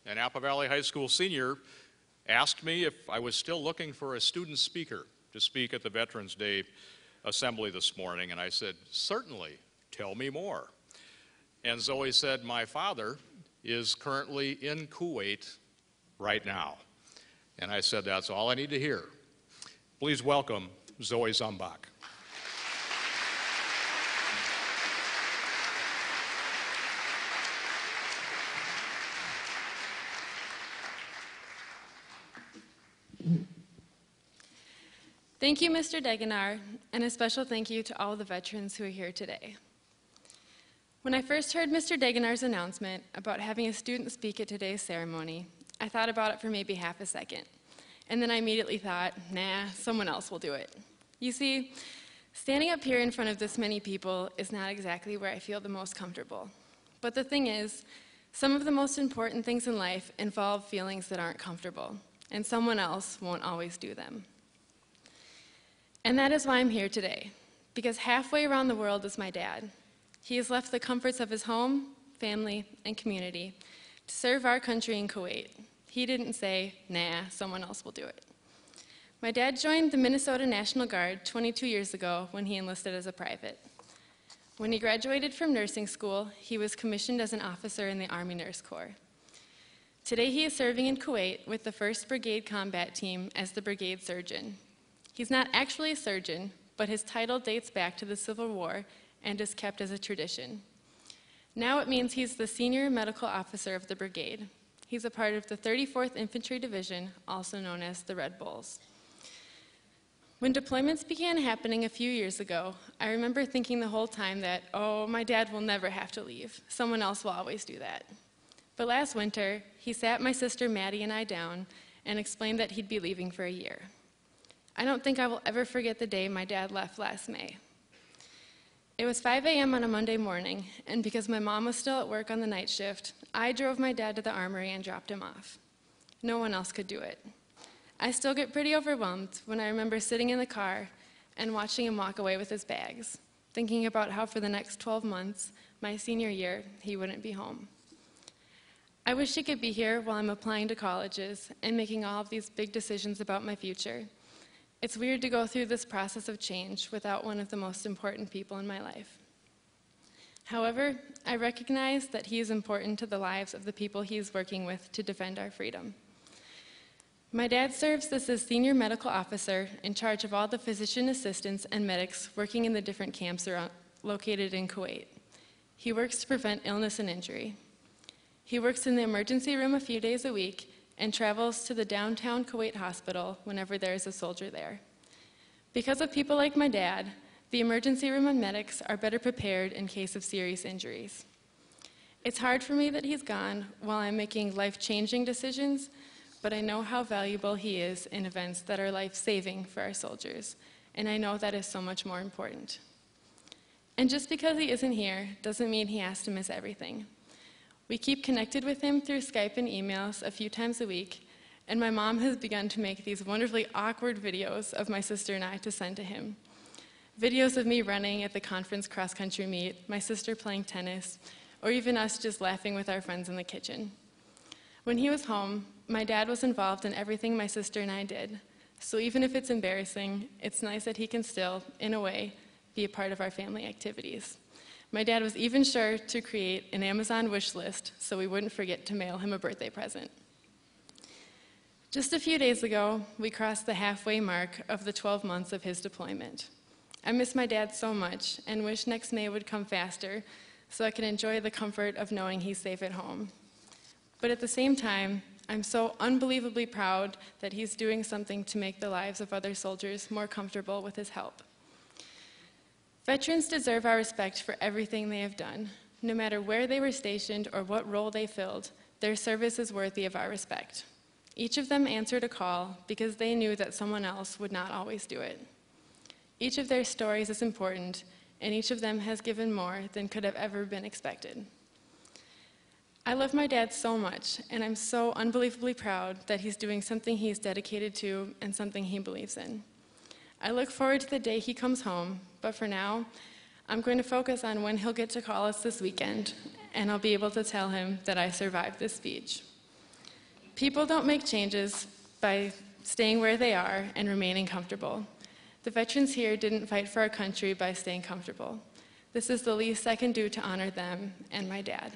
an Apple Valley High School senior, asked me if I was still looking for a student speaker to speak at the Veterans Day assembly this morning, and I said, certainly, tell me more. And Zoe said, my father is currently in Kuwait right now. And I said, that's all I need to hear. Please welcome Zoe Zumbach. Thank you, Mr. Degenaar, and a special thank you to all the veterans who are here today. When I first heard Mr. Degenaar's announcement about having a student speak at today's ceremony, I thought about it for maybe half a second, and then I immediately thought, nah, someone else will do it. You see, standing up here in front of this many people is not exactly where I feel the most comfortable. But the thing is, some of the most important things in life involve feelings that aren't comfortable, and someone else won't always do them. And that is why I'm here today, because halfway around the world is my dad. He has left the comforts of his home, family, and community to serve our country in Kuwait. He didn't say, nah, someone else will do it. My dad joined the Minnesota National Guard 22 years ago when he enlisted as a private. When he graduated from nursing school, he was commissioned as an officer in the Army Nurse Corps. Today he is serving in Kuwait with the 1st Brigade Combat Team as the brigade surgeon. He's not actually a surgeon, but his title dates back to the Civil War and is kept as a tradition. Now it means he's the senior medical officer of the brigade. He's a part of the 34th Infantry Division, also known as the Red Bulls. When deployments began happening a few years ago, I remember thinking the whole time that, oh, my dad will never have to leave. Someone else will always do that. But last winter, he sat my sister Maddie and I down and explained that he'd be leaving for a year. I don't think I will ever forget the day my dad left last May. It was 5 a.m. on a Monday morning, and because my mom was still at work on the night shift, I drove my dad to the armory and dropped him off. No one else could do it. I still get pretty overwhelmed when I remember sitting in the car and watching him walk away with his bags, thinking about how for the next 12 months, my senior year, he wouldn't be home. I wish he could be here while I'm applying to colleges and making all of these big decisions about my future. It's weird to go through this process of change without one of the most important people in my life. However, I recognize that he is important to the lives of the people he is working with to defend our freedom. My dad serves as the senior medical officer in charge of all the physician assistants and medics working in the different camps located in Kuwait. He works to prevent illness and injury. He works in the emergency room a few days a week and travels to the downtown Kuwait hospital whenever there is a soldier there. Because of people like my dad, the emergency room and medics are better prepared in case of serious injuries. It's hard for me that he's gone while I'm making life-changing decisions, but I know how valuable he is in events that are life-saving for our soldiers, and I know that is so much more important. And just because he isn't here doesn't mean he has to miss everything. We keep connected with him through Skype and emails a few times a week, and my mom has begun to make these wonderfully awkward videos of my sister and I to send to him. Videos of me running at the conference cross-country meet, my sister playing tennis, or even us just laughing with our friends in the kitchen. When he was home, my dad was involved in everything my sister and I did, so even if it's embarrassing, it's nice that he can still, in a way, be a part of our family activities. My dad was even sure to create an Amazon wish list so we wouldn't forget to mail him a birthday present. Just a few days ago, we crossed the halfway mark of the 12 months of his deployment. I miss my dad so much and wish next May would come faster so I can enjoy the comfort of knowing he's safe at home. But at the same time, I'm so unbelievably proud that he's doing something to make the lives of other soldiers more comfortable with his help. Veterans deserve our respect for everything they have done. No matter where they were stationed or what role they filled, their service is worthy of our respect. Each of them answered a call because they knew that someone else would not always do it. Each of their stories is important, and each of them has given more than could have ever been expected. I love my dad so much, and I'm so unbelievably proud that he's doing something he's dedicated to and something he believes in. I look forward to the day he comes home, but for now, I'm going to focus on when he'll get to call us this weekend, and I'll be able to tell him that I survived this speech. People don't make changes by staying where they are and remaining comfortable. The veterans here didn't fight for our country by staying comfortable. This is the least I can do to honor them and my dad.